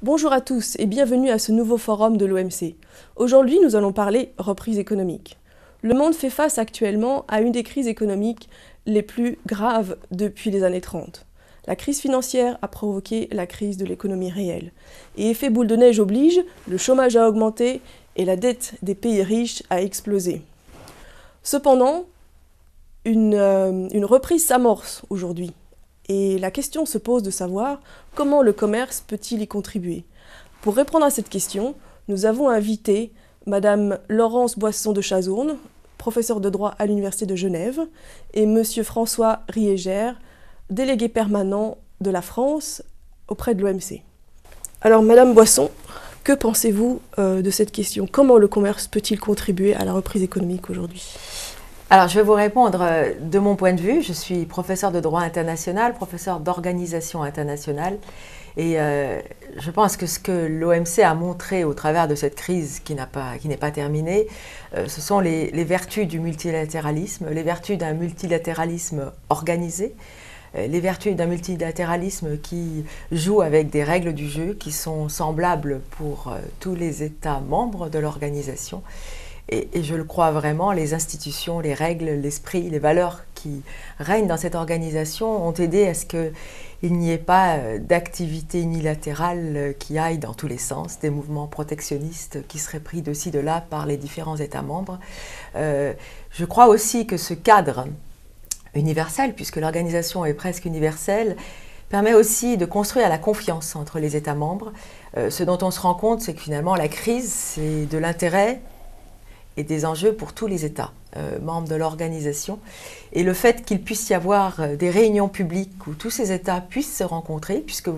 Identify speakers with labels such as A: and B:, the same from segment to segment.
A: Bonjour à tous et bienvenue à ce nouveau forum de l'OMC. Aujourd'hui, nous allons parler reprise économique. Le monde fait face actuellement à une des crises économiques les plus graves depuis les années 30. La crise financière a provoqué la crise de l'économie réelle. Et effet boule de neige oblige, le chômage a augmenté et la dette des pays riches a explosé. Cependant, une reprise s'amorce aujourd'hui. Et la question se pose de savoir comment le commerce peut-il y contribuer. Pour répondre à cette question, nous avons invité Madame Laurence Boisson de Chazourne, professeure de droit à l'Université de Genève, et Monsieur François Riégère, délégué permanent de la France auprès de l'OMC. Alors Madame Boisson, que pensez-vous de cette question? Comment le commerce peut-il contribuer à la reprise économique aujourd'hui?
B: Alors, je vais vous répondre de mon point de vue. Je suis professeur de droit international, professeur d'organisation internationale. Et je pense que ce que l'OMC a montré au travers de cette crise qui n'est pas terminée, ce sont les vertus du multilatéralisme, les vertus d'un multilatéralisme organisé, les vertus d'un multilatéralisme qui joue avec des règles du jeu qui sont semblables pour tous les États membres de l'organisation. Et je le crois vraiment, les institutions, les règles, l'esprit, les valeurs qui règnent dans cette organisation ont aidé à ce qu'il n'y ait pas d'activité unilatérale qui aille dans tous les sens, des mouvements protectionnistes qui seraient pris de ci, de là par les différents États membres. Je crois aussi que ce cadre universel, puisque l'organisation est presque universelle, permet aussi de construire la confiance entre les États membres. Ce dont on se rend compte, c'est que finalement la crise, c'est de l'intérêt et des enjeux pour tous les États membres de l'organisation. Et le fait qu'il puisse y avoir des réunions publiques où tous ces États puissent se rencontrer, puisque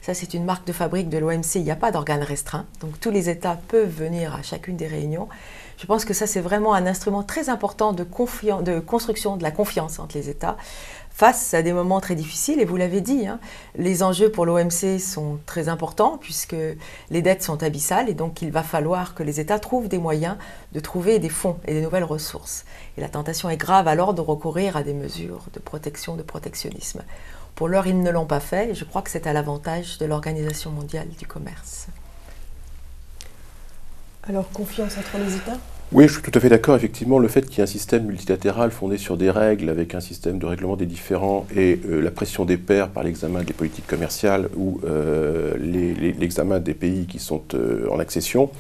B: ça c'est une marque de fabrique de l'OMC, il n'y a pas d'organe restreint, donc tous les États peuvent venir à chacune des réunions. Je pense que ça c'est vraiment un instrument très important de construction de la confiance entre les États, face à des moments très difficiles, et vous l'avez dit, hein, les enjeux pour l'OMC sont très importants puisque les dettes sont abyssales et donc il va falloir que les États trouvent des moyens de trouver des fonds et des nouvelles ressources. Et la tentation est grave alors de recourir à des mesures de protection, de protectionnisme. Pour l'heure, ils ne l'ont pas fait et je crois que c'est à l'avantage de l'Organisation mondiale du commerce.
A: Alors, confiance entre les États ?
C: Oui, je suis tout à fait d'accord. Effectivement, le fait qu'il y ait un système multilatéral fondé sur des règles, avec un système de règlement des différends et la pression des pairs par l'examen des politiques commerciales ou l'examen des pays qui sont en accession,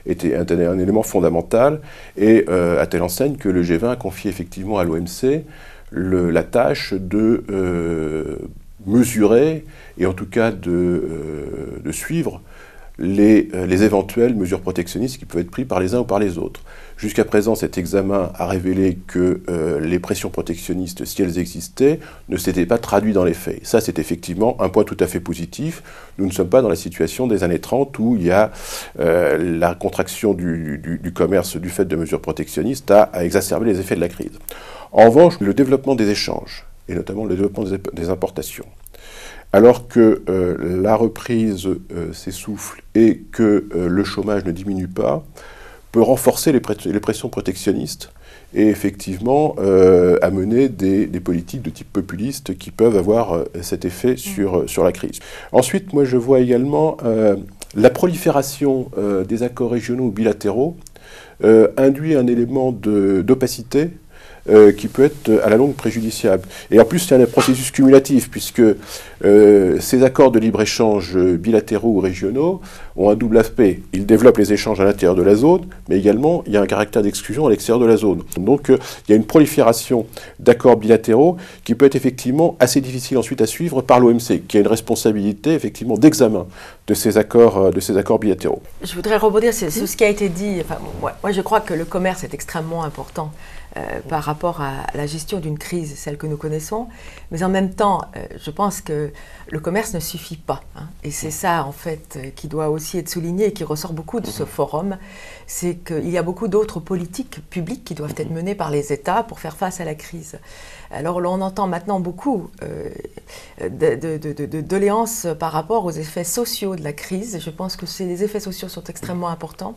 C: était un élément fondamental. Et à telle enseigne que le G20 a confié effectivement à l'OMC la tâche de mesurer et en tout cas de suivre les éventuelles mesures protectionnistes qui peuvent être prises par les uns ou par les autres. Jusqu'à présent, cet examen a révélé que les pressions protectionnistes, si elles existaient, ne s'étaient pas traduites dans les faits. Ça, c'est effectivement un point tout à fait positif. Nous ne sommes pas dans la situation des années 30 où il y a la contraction du commerce du fait de mesures protectionnistes a exacerbé les effets de la crise. En revanche, le développement des échanges, et notamment le développement des importations, alors que la reprise s'essouffle et que le chômage ne diminue pas, peut renforcer les pressions protectionnistes et effectivement amener des politiques de type populiste qui peuvent avoir cet effet sur la crise. Ensuite, moi je vois également la prolifération des accords régionaux ou bilatéraux induit un élément d'opacité qui peut être à la longue préjudiciable. Et en plus, c'est un processus cumulatif, puisque ces accords de libre-échange bilatéraux ou régionaux ont un double aspect. Ils développent les échanges à l'intérieur de la zone, mais également, il y a un caractère d'exclusion à l'extérieur de la zone. Donc, il y a une prolifération d'accords bilatéraux qui peut être effectivement assez difficile ensuite à suivre par l'OMC, qui a une responsabilité, effectivement, d'examen de ces accords bilatéraux.
B: Je voudrais rebondir sur ce qui a été dit. Enfin, moi, je crois que le commerce est extrêmement important par rapport à la gestion d'une crise, celle que nous connaissons. Mais en même temps, je pense que le commerce ne suffit pas. Hein. Et c'est ça, en fait, qui doit aussi être souligné et qui ressort beaucoup de ce forum. C'est qu'il y a beaucoup d'autres politiques publiques qui doivent être menées par les États pour faire face à la crise. Alors, on entend maintenant beaucoup de doléances par rapport aux effets sociaux de la crise. Je pense que les effets sociaux sont extrêmement importants.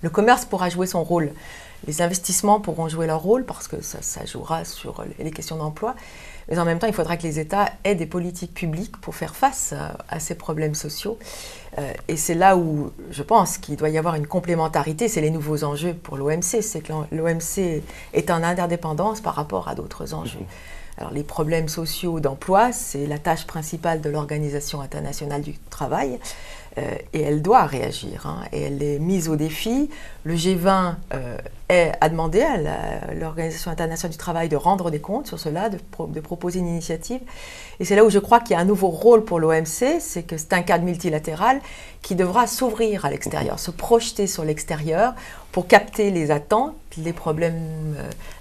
B: Le commerce pourra jouer son rôle. Les investissements pourront jouer leur rôle parce que ça jouera sur les questions d'emploi. mais en même temps, il faudra que les États aient des politiques publiques pour faire face à ces problèmes sociaux. Et c'est là où je pense qu'il doit y avoir une complémentarité, c'est les nouveaux enjeux pour l'OMC, c'est que l'OMC est en interdépendance par rapport à d'autres enjeux. Alors les problèmes sociaux d'emploi, c'est la tâche principale de l'Organisation internationale du travail, et elle doit réagir, hein, et elle est mise au défi. Le G20 a demandé à l'Organisation internationale du travail de rendre des comptes sur cela, de proposer une initiative. Et c'est là où je crois qu'il y a un nouveau rôle pour l'OMC, c'est que c'est un cadre multilatéral qui devra s'ouvrir à l'extérieur, se projeter sur l'extérieur pour capter les attentes, les problèmes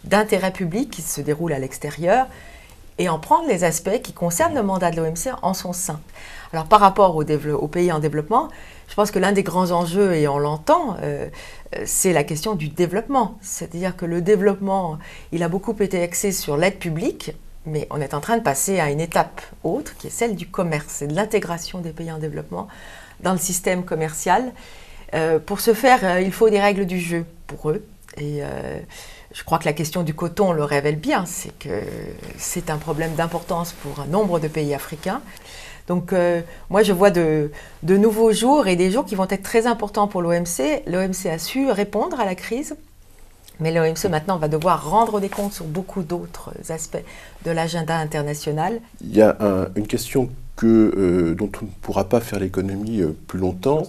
B: d'intérêt public qui se déroulent à l'extérieur et en prendre les aspects qui concernent le mandat de l'OMC en son sein. Alors par rapport aux pays en développement, je pense que l'un des grands enjeux, et on l'entend, c'est la question du développement. C'est-à-dire que le développement, il a beaucoup été axé sur l'aide publique, mais on est en train de passer à une étape autre, qui est celle du commerce et de l'intégration des pays en développement dans le système commercial. Pour ce faire, il faut des règles du jeu pour eux. Et je crois que la question du coton le révèle bien, c'est que c'est un problème d'importance pour un nombre de pays africains. Donc moi je vois de nouveaux jours et des jours qui vont être très importants pour l'OMC. L'OMC a su répondre à la crise, mais l'OMC maintenant va devoir rendre des comptes sur beaucoup d'autres aspects de l'agenda international.
C: Il y a une question dont on ne pourra pas faire l'économie plus longtemps.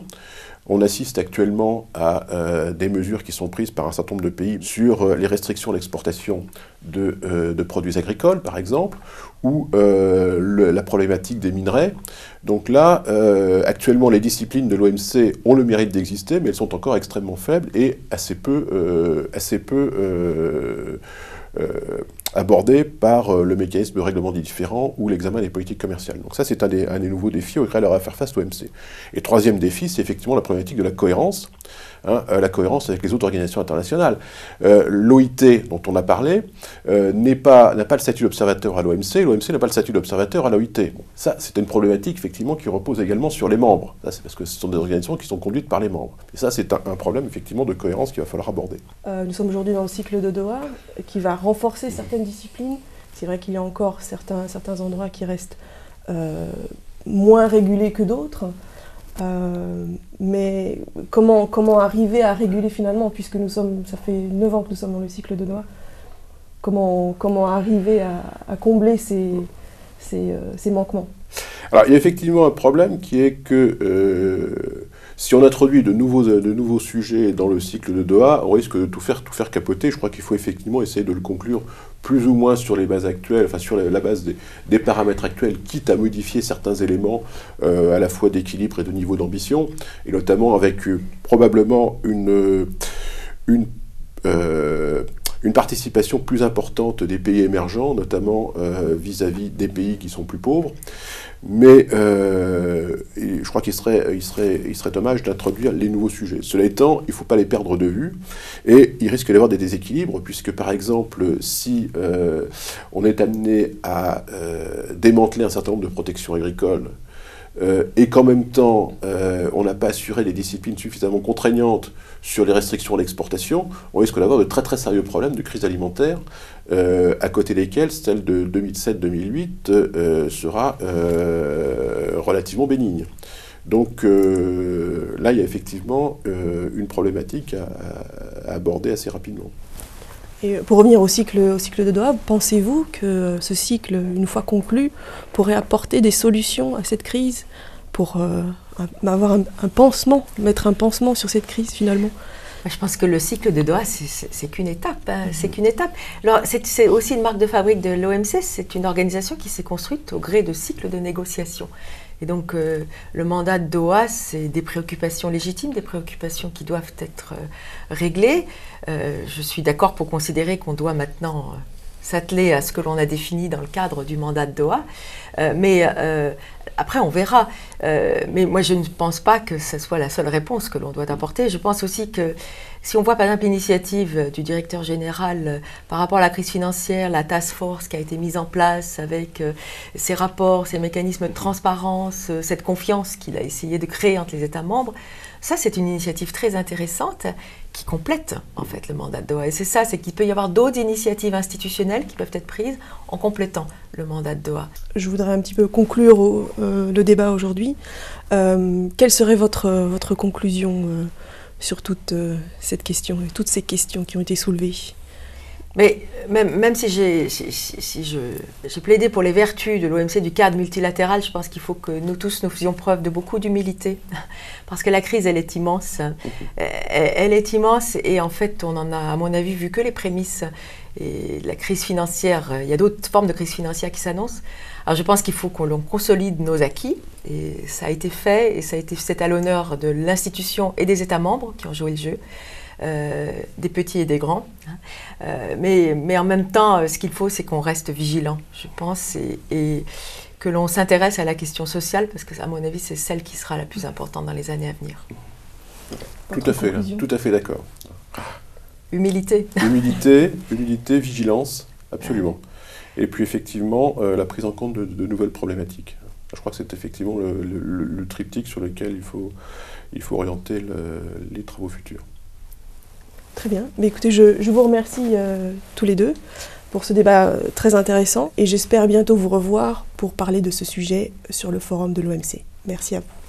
C: On assiste actuellement à des mesures qui sont prises par un certain nombre de pays sur les restrictions à l'exportation de produits agricoles, par exemple, ou la problématique des minerais. Donc là, actuellement, les disciplines de l'OMC ont le mérite d'exister, mais elles sont encore extrêmement faibles et assez peu abordées par le mécanisme de règlement des différends ou l'examen des politiques commerciales. Donc ça, c'est un des nouveaux défis auxquels aura à faire face l'OMC. Et troisième défi, c'est effectivement la problématique de la cohérence, la cohérence avec les autres organisations internationales. L'OIT, dont on a parlé, n'a pas le statut d'observateur à l'OMC, l'OMC n'a pas le statut d'observateur à l'OIT. Bon, ça, c'est une problématique, effectivement, qui repose également sur les membres. Ça, c'est parce que ce sont des organisations qui sont conduites par les membres. Et ça, c'est un problème, effectivement, de cohérence qu'il va falloir aborder.
A: Nous sommes aujourd'hui dans le cycle de Doha, qui va renforcer certaines disciplines. C'est vrai qu'il y a encore certains endroits qui restent moins régulés que d'autres. Mais comment arriver à réguler finalement, puisque ça fait 9 ans que nous sommes dans le cycle de Doha, comment arriver à combler ces manquements?
C: Alors il y a effectivement un problème qui est que si on introduit de nouveaux sujets dans le cycle de Doha, on risque de tout faire capoter. Je crois qu'il faut effectivement essayer de le conclure plus ou moins sur les bases actuelles, enfin sur la base des paramètres actuels, quitte à modifier certains éléments à la fois d'équilibre et de niveau d'ambition, et notamment avec probablement une participation plus importante des pays émergents, notamment vis-à-vis des pays qui sont plus pauvres. Mais je crois qu'il serait dommage d'introduire les nouveaux sujets. Cela étant, il ne faut pas les perdre de vue, et il risque d'y avoir des déséquilibres, puisque par exemple, si on est amené à démanteler un certain nombre de protections agricoles, et qu'en même temps, on n'a pas assuré des disciplines suffisamment contraignantes sur les restrictions à l'exportation, on risque d'avoir de très très sérieux problèmes de crise alimentaire, à côté desquels celle de 2007-2008 sera relativement bénigne. Donc là, il y a effectivement une problématique à aborder assez rapidement.
A: Et pour revenir au cycle de Doha, pensez-vous que ce cycle, une fois conclu, pourrait apporter des solutions à cette crise pour avoir un pansement, mettre un pansement sur cette crise finalement?
B: Je pense que le cycle de Doha, c'est qu'une étape. Hein, c'est qu'une étape. Alors, c'est aussi une marque de fabrique de l'OMC. C'est une organisation qui s'est construite au gré de cycles de négociations. Et donc, le mandat de Doha, c'est des préoccupations légitimes, des préoccupations qui doivent être réglées. Je suis d'accord pour considérer qu'on doit maintenant s'atteler à ce que l'on a défini dans le cadre du mandat de Doha. Mais Après, on verra. Mais moi, je ne pense pas que ce soit la seule réponse que l'on doit apporter. Je pense aussi que si on voit par exemple l'initiative du directeur général par rapport à la crise financière, la task force qui a été mise en place avec ses rapports, ses mécanismes de transparence, cette confiance qu'il a essayé de créer entre les États membres, ça c'est une initiative très intéressante qui complète en fait le mandat de Doha. Et c'est ça, c'est qu'il peut y avoir d'autres initiatives institutionnelles qui peuvent être prises en complétant le mandat de Doha.
A: Je voudrais un petit peu conclure le débat aujourd'hui. Quelle serait votre conclusion sur toute cette question et toutes ces questions qui ont été soulevées?
B: Mais même si j'ai plaidé pour les vertus de l'OMC, du cadre multilatéral, je pense qu'il faut que nous tous nous faisions preuve de beaucoup d'humilité. Parce que la crise, elle est immense. Elle est immense et en fait, on en a, à mon avis, vu que les prémices. Et la crise financière, il y a d'autres formes de crise financière qui s'annoncent. Alors je pense qu'il faut qu'on consolide nos acquis. Et ça a été fait et c'est à l'honneur de l'institution et des États membres qui ont joué le jeu. Des petits et des grands. Mais en même temps, ce qu'il faut, c'est qu'on reste vigilant, je pense, et que l'on s'intéresse à la question sociale, parce que, à mon avis, c'est celle qui sera la plus importante dans les années à venir.
C: Tout à fait d'accord.
B: Humilité.
C: Humilité, vigilance, absolument. Et puis effectivement, la prise en compte de nouvelles problématiques. Je crois que c'est effectivement le triptyque sur lequel il faut orienter les travaux futurs.
A: Très bien. Mais écoutez, je vous remercie tous les deux pour ce débat très intéressant et j'espère bientôt vous revoir pour parler de ce sujet sur le forum de l'OMC. Merci à vous.